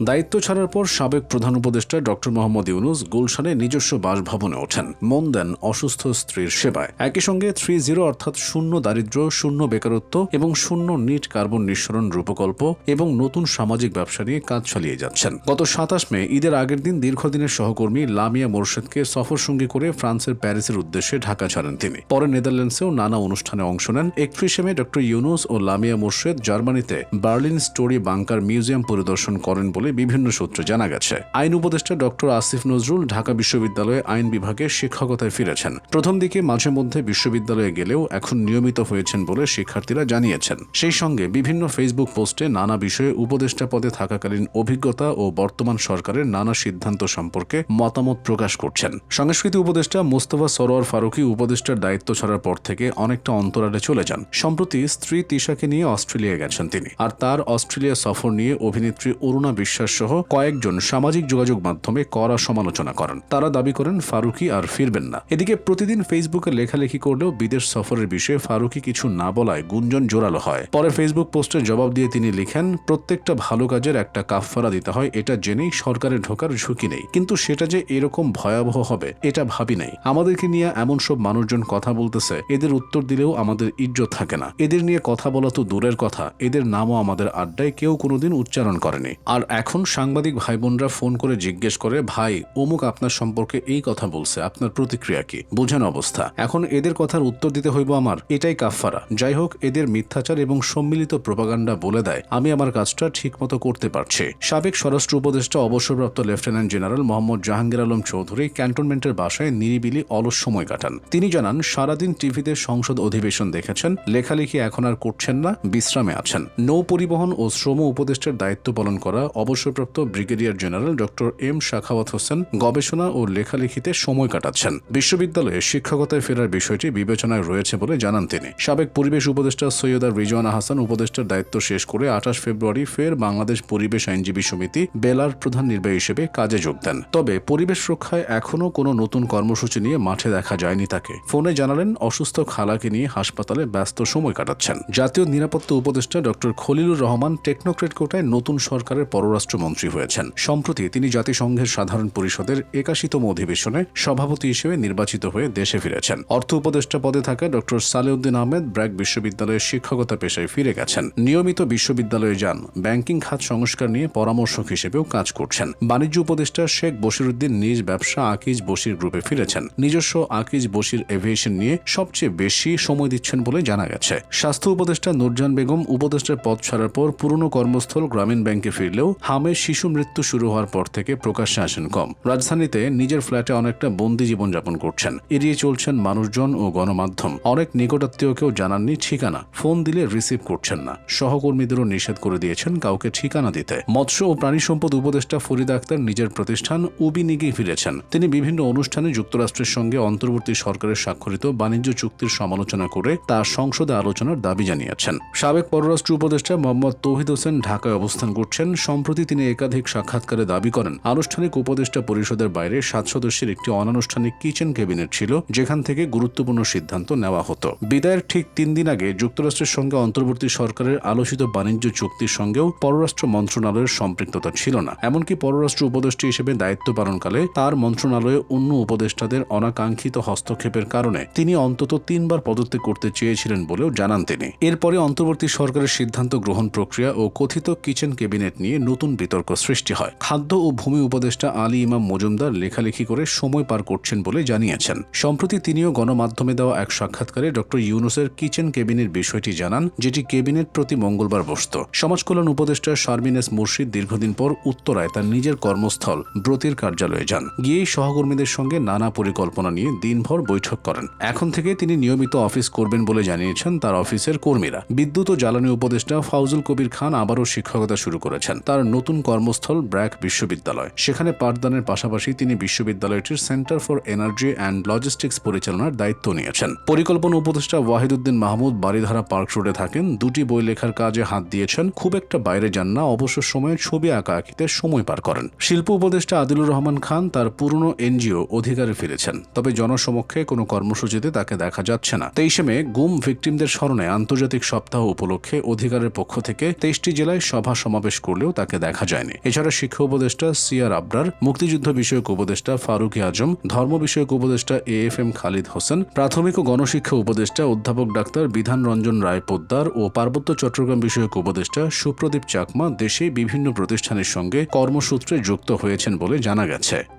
দায়িত্ব ছাড়ার পর সাবেক প্রধান উপদেষ্টা ডক্টর মোহাম্মদ ইউনূস গুলশানে নিজস্ব বাসভবনে ওঠেন, মন দেন অসুস্থ স্ত্রীর সেবায়। একই সঙ্গে 30 অর্থাৎ শূন্য দারিদ্র্য, শূন্য বেকারত্ব এবং শূন্য নিট কার্বন নিঃসরণ রূপকল্প এবং নতুন সামাজিক ব্যবসা নিয়ে কাজ চালিয়ে যাচ্ছেন। গত 27 মে ঈদের আগের দিন দীর্ঘদিনের সহকর্মী লামিয়া মোরশেদকে সফরসঙ্গী করে ফ্রান্সের প্যারিসের উদ্দেশ্যে ঢাকা ছাড়েন তিনি। পরে নেদারল্যান্ডসেও নানা অনুষ্ঠানে অংশ নেন। 31 মে ডক্টর ইউনূস ও লামিয়া মোরশেদ জার্মানিতে বার্লিন স্টোরি বাংকার মিউজিয়াম পরিদর্শন করেন বলে বিভিন্ন সূত্রে জানা গেছে। আইন উপদেষ্টা ডক্টর আসিফ নজরুল ঢাকা বিশ্ববিদ্যালয়ে আইন বিভাগে শিক্ষকতায় ফিরেছেন। প্রথম দিকে মাঝে মধ্যে বিশ্ববিদ্যালয়ে গেলেও এখন নিয়মিত হয়েছেন বলে শিক্ষার্থীরা জানিয়েছেন। সেই সঙ্গে বিভিন্ন ফেসবুক পোস্টে নানা বিষয়ে উপদেষ্টা পদে থাকাকালীন অভিজ্ঞতা ও বর্তমান সরকারের নানা সিদ্ধান্ত সম্পর্কে মতামত প্রকাশ করছেন। সংস্কৃতি উপদেষ্টা মোস্তফা সরোয়ার ফারুকী উপদেষ্টার দায়িত্ব ছাড়ার পর থেকে অনেকটা অন্তরালে চলে যান। সম্প্রতি স্ত্রী তিশাকে নিয়ে অস্ট্রেলিয়া গেছেন তিনি, আর তার অস্ট্রেলিয়া সফর নিয়ে অভিনেত্রী অরুণা বিশ্বাস সহ কয়েকজন সামাজিক যোগাযোগ মাধ্যমে কড়া সমালোচনা করেন। তারা দাবি করেন ফারুকী আর ফিরবেন না। এদিকে প্রতিদিন ফেসবুকে লেখালেখি করলেও বিদেশ সফরের বিষয়ে ফারুকী কিছু না বলায় গুঞ্জন জোরালো হয়। পরে ফেসবুক পোস্টের জবাব দিয়ে তিনি লিখেন, প্রত্যেকটা ভালো কাজের একটা কাফফারা দিতে হয়, এটা জেনেই সরকারে ঢোকার ঝুঁকি নেই, কিন্তু সেটা যে এরকম ভয়াবহ হবে এটা ভাবি নাই। আমাদেরকে নিয়ে এমন সব মানুষজন কথা বলতেছে, এদের উত্তর দিলেও আমাদের ইজ্জত থাকে না। এদের নিয়ে কথা বলা তো দূরের কথা, এদের নামও আমাদের আড্ডায় কেউ কোনোদিন উচ্চারণ করেনি। আর এখন সাংবাদিক ভাই বোনরা ফোন করে জিজ্ঞেস করে, ভাই অমুক আপনার সম্পর্কে এই কথা বলছে, আপনার প্রতিক্রিয়া কি? বুঝেন অবস্থা। এখন এদের কথার উত্তর দিতে হইব আমার, এটাই কাফফারা। যাই হোক, এদের মিথ্যাচার এবং সম্মিলিত প্রোপাগান্ডা বলে দেয় আমি আমার কাজটা ঠিকমতো করতে পারছি। সাবেক স্বরাষ্ট্র উপদেষ্টা অবসরপ্রাপ্ত লেফটেন্যান্ট জেনারেল মোহাম্মদ জাহাঙ্গীর আলম চৌধুরী ক্যান্টনমেন্টের বাসায় নিরিবিলি অলস সময় কাটান। তিনি জানান, সারাদিন টিভিতে সংসদ অধিবেশন দেখেছেন, লেখালেখি এখন আর করছেন না, বিশ্রামে আছেন। নৌ পরিবহন ও শ্রম উপদেষ্টার দায়িত্ব পালন করা অবসরপ্রাপ্ত brigadier general doctor M Sakhawat Hossain গবেষণা ও লেখালেখিতে সময় কাটাচ্ছেন। বিশ্ববিদ্যালয়ে শিক্ষকতায় ফেরার বিষয়টি বিবেচনায় রয়েছে বলে জানান তিনি। সাবেক পরিবেশ উপদেষ্টা সৈয়দা রিজওয়ানা হাসান উপদেষ্টার দায়িত্ব শেষ করে 28 ফেব্রুয়ারি ফের বাংলাদেশ পরিবেশ আইনজীবী সমিতি বেলার প্রধান নির্বাহী হিসেবে কাজে যোগ দেন। তবে পরিবেশ রক্ষায় এখনও কোনো নতুন কর্মসূচি নিয়ে মাঠে দেখা যায়নি তাকে। ফোনে জানালেন অসুস্থ খালাকে নিয়ে হাসপাতালে ব্যস্ত সময় কাটাচ্ছেন। জাতীয় নিরাপত্তা উপদেষ্টা ডক্টর খলিলুর রহমান টেকনোক্রেট কোটায় নতুন সরকারের পররাষ্ট্রমন্ত্রী হয়েছেন। সম্প্রতি তিনি জাতিসংঘের সাধারণ পরিষদের 81তম অধিবেশনে সভাপতি হিসেবে নির্বাচিত হয়ে দেশে ফিরেছেন। অর্থ উপদেষ্টা পদে থাকা ডক্টর সালেউদ্দিন আহমেদ ব্র্যাক বিশ্ববিদ্যালয়ের শিক্ষকতা পেশায় ফিরে গেছেন। নিয়মিত বিশ্ববিদ্যালয়ে যান, ব্যাংকিং খাত সংস্কার নিয়ে পরামর্শক হিসেবেও কাজ করছেন। বাণিজ্য উপদেষ্টা শেখ বশিরউদ্দিন নিজ ব্যবসা আকিজ বশির গ্রুপে ফিরেছেন। নিজস্ব আকিজ বশির এভিয়েশন নিয়ে সবচেয়ে বেশি সময় দিচ্ছেন বলে জানা গেছে। স্বাস্থ্য উপদেষ্টা নূরজাহান বেগম উপদেষ্টার পদ ছাড়ার পর পুরনো কর্মস্থল গ্রামীণ ব্যাংকে ফিরলেও হামের শিশু মৃত্যু শুরু হওয়ার পর থেকে প্রকাশ্যে আসেন কম। রাজধানীতে নিজের ফ্ল্যাটে অনেকটা বন্দি জীবনযাপন করছেন। এড়িয়ে চলছেন মানুষজন ও গণমাধ্যম। অনেক নিকটাত্মীয়কেও জানাননি ঠিকানা, ফোন দিলে রিসিভ করছেন না। সহকর্মীদেরও নিষেধ করে দিয়েছেন কাউকে ঠিকানা দিতে। মৎস্য ও প্রাণী সম্পদ উপদেষ্টা ফরিদা আক্তার নিজের প্রতিষ্ঠান উবিনিগে ফিরেছেন। তিনি বিভিন্ন অনুষ্ঠানে যুক্তরাষ্ট্রের সঙ্গে অন্তর্বর্তী সরকারের স্বাক্ষরিত বাণিজ্য চুক্তির সমালোচনা করে তা সংসদে আলোচনার দাবি জানিয়েছেন। সাবেক পররাষ্ট্র উপদেষ্টা মোহাম্মদ তৌহিদ হোসেন ঢাকায় অবস্থান করছেন। সম্প্রতি তিনি একাধিক সাক্ষাৎকারে দাবি করেন, আনুষ্ঠানিক উপদেষ্টা পরিষদের বাইরে 7 সদস্যের একটি অনানুষ্ঠানিক কিচেন ক্যাবিনেট ছিল, যেখান থেকে গুরুত্বপূর্ণ সিদ্ধান্ত নেওয়া হতো। বিদায়ের ঠিক 3 দিন আগে যুক্তরাষ্ট্রের সঙ্গে অন্তর্বর্তী সরকারের আলোচিত বাণিজ্য চুক্তির সঙ্গেও পররাষ্ট্র মন্ত্রণালয়ের সম্পৃক্ততা ছিল না। এমনকি পররাষ্ট্র উপদেষ্টা হিসেবে দায়িত্ব পালনকালে তার মন্ত্রণালয়ে অন্য উপদেষ্টাদের অনাকাঙ্ক্ষিত হস্তক্ষেপের কারণে তিনি অন্তত 3 বার পদত্যাগ করতে চেয়েছিলেন বলেও জানান তিনি। এরপরে অন্তর্বর্তী সরকারের সিদ্ধান্ত গ্রহণ প্রক্রিয়া ও কথিত কিচেন ক্যাবিনেট নিয়ে নতুন বিতর্ক সৃষ্টি হয়। খাদ্য ও ভূমি উপদেষ্টা আলী ইমাম মজুমদার লেখালেখি করে সময় পার করছেন বলে জানিয়েছেন। সম্প্রতি তিনিও গণমাধ্যমে দেওয়া এক সাক্ষাৎকারে ডক্টর ইউনূসের কিচেন ক্যাবিনেট বিষয়টি জানান, যেটি ক্যাবিনেট প্রতি মঙ্গলবার বসত। সমাজ কল্যাণ উপদেষ্টা শারমিন এস মুর্শিদ দীর্ঘদিন পর উত্তরায় তার নিজের কর্মস্থল ব্রতির কার্যালয়ে যান। গিয়েই সহকর্মীদের সঙ্গে নানা পরিকল্পনা নিয়ে দিনভর বৈঠক করেন। এখন থেকে তিনি নিয়মিত অফিস করবেন বলে জানিয়েছেন তার অফিসের কর্মীরা। বিদ্যুৎ ও জ্বালানি উপদেষ্টা ফাউজুল কবির খান আবারও শিক্ষকতা শুরু করেছেন। তার নতুন কর্মস্থল ব্র্যাক বিশ্ববিদ্যালয়। সেখানে পাঠদানের পাশাপাশি তিনি বিশ্ববিদ্যালয়টির centre for energy and logistics পরিচালনার দায়িত্ব নিয়েছেন। পরিকল্পনা উপদেষ্টা ওয়াহিদুদ্দিন মাহমুদ বারিধারা পার্ক রোডে থাকেন। 2টি বই লেখার কাজে হাত দিয়েছেন। খুব একটা বাইরে যান না, অবসর সময়ে ছবি আঁকাআঁকিতে সময় পার করেন। শিল্প উপদেষ্টা আদিলুর রহমান খান তার পুরনো এনজিও অধিকারে ফিরেছেন, তবে জনসমক্ষে কোনো কর্মসূচিতে তাকে দেখা যাচ্ছে না। 23 মে গুম ভিকটিমদের স্মরণে আন্তর্জাতিক সপ্তাহ উপলক্ষে অধিকারের পক্ষ থেকে 23টি জেলায় সভা সমাবেশ করলেও তাকে দেখা যায়নি। এছাড়া শিক্ষা উপদেষ্টা সিআর আবরার, মুক্তিযুদ্ধ বিষয়ক উপদেষ্টা ফারুক আজম, ধর্ম বিষয়ক উপদেষ্টা AFM খালিদ হোসেন, প্রাথমিক ও গণশিক্ষা উপদেষ্টা অধ্যাপক ডাক্তার বিধান রঞ্জন রায় পোদ্দার ও পার্বত্য চট্টগ্রাম বিষয়ক উপদেষ্টা সুপ্রদীপ চাকমা দেশে বিভিন্ন প্রতিষ্ঠানের সঙ্গে কর্মসূত্রে যুক্ত হয়েছেন বলে জানা গেছে।